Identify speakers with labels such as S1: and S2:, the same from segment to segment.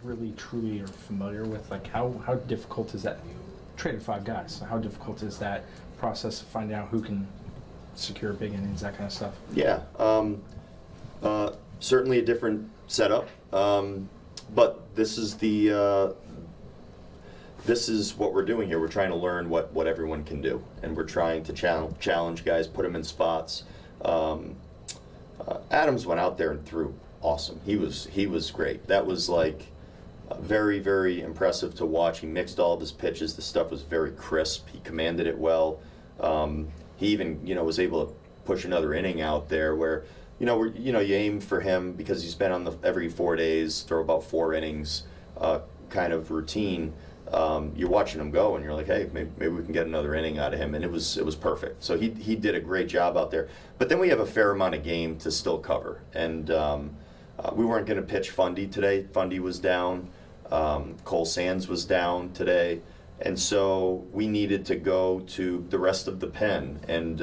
S1: really truly are familiar with, like how difficult is that? Traded 5 guys. So how difficult is that process of finding out who can secure big innings, that kind of stuff?
S2: Yeah, certainly a different setup, but this is what we're doing here. We're trying to learn what everyone can do, and we're trying to challenge guys, put them in spots. Adams went out there and threw awesome. He was great. That was like very, very impressive to watch. He mixed all of his pitches. The stuff was very crisp. He commanded it well. He even was able to push another inning out there where you aim for him because he's been on every 4 days, throw about 4 innings kind of routine. You're watching him go, and you're like, hey, maybe we can get another inning out of him, and it was perfect. So he did a great job out there. But then we have a fair amount of game to still cover, and we weren't going to pitch Fundy today. Fundy was down. Cole Sands was down today, and so we needed to go to the rest of the pen and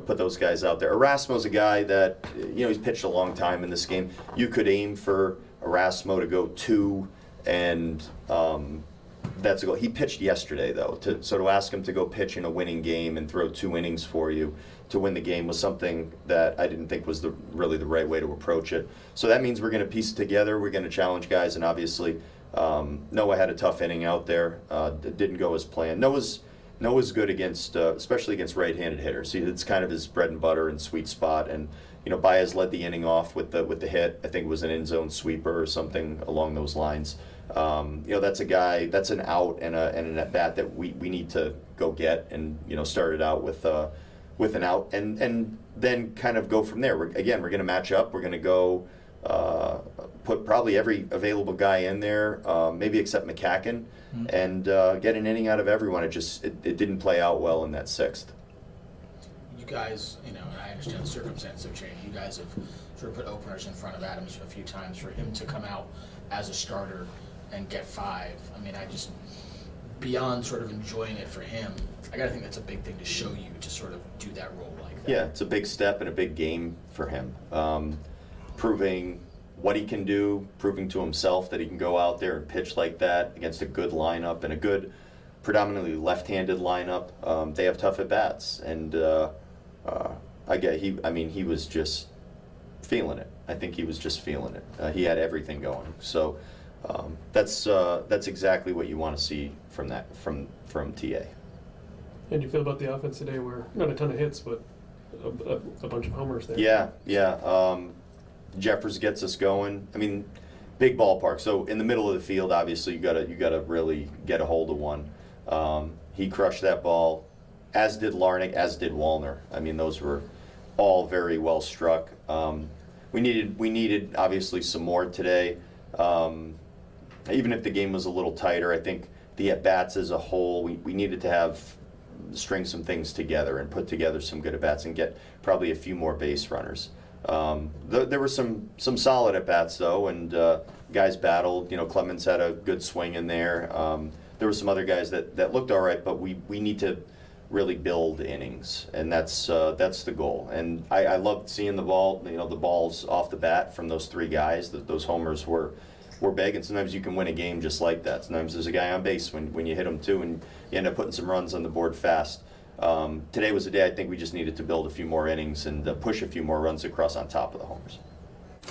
S2: put those guys out there. Erasmo's a guy that he's pitched a long time in this game. You could aim for Erasmo to go 2. And that's a goal. He pitched yesterday, though. To ask him to go pitch in a winning game and throw 2 innings for you to win the game was something that I didn't think was really the right way to approach it. So that means we're going to piece it together. We're going to challenge guys, and obviously Noah had a tough inning out there. Didn't go as planned. Noah's good against, especially against right-handed hitters. It's kind of his bread and butter and sweet spot. And Baez led the inning off with the hit. I think it was an end zone sweeper or something along those lines. That's a guy, that's an out and an at bat that we need to go get and start it out with an out and then kind of go from there. We're going to match up. We're going to go put probably every available guy in there, maybe except McCacken, and get an inning out of everyone. It didn't play out well in that 6th.
S3: You guys, and I understand the circumstances have changed. You guys have sort of put openers in front of Adams a few times. For him to come out as a starter and get 5, I mean, beyond sort of enjoying it for him, I gotta think that's a big thing to show you to sort of do that role like that.
S2: Yeah, it's a big step and a big game for him. Proving what he can do, proving to himself that he can go out there and pitch like that against a good lineup and a good, predominantly left-handed lineup. They have tough at-bats, and he was just feeling it. I think he was just feeling it. He had everything going. So that's exactly what you want to see from TA.
S4: And you feel about the offense today, where not a ton of hits, but a bunch of homers there.
S2: Yeah. Jeffers gets us going. I mean, big ballpark. So in the middle of the field, obviously you gotta really get a hold of one. He crushed that ball, as did Larnach, as did Wallner. I mean, those were all very well struck. We needed obviously some more today. Even if the game was a little tighter, I think the at-bats as a whole, we needed to string some things together and put together some good at-bats and get probably a few more base runners. There were some solid at-bats, though, and guys battled. Clemens had a good swing in there. There were some other guys that looked all right, but we need to really build innings, and that's the goal. And I loved seeing the balls off the bat from those 3 guys. Those homers were big, and sometimes you can win a game just like that. Sometimes there's a guy on base when you hit him too, and you end up putting some runs on the board fast. Today was a day I think we just needed to build a few more innings and push a few more runs across on top of the homers.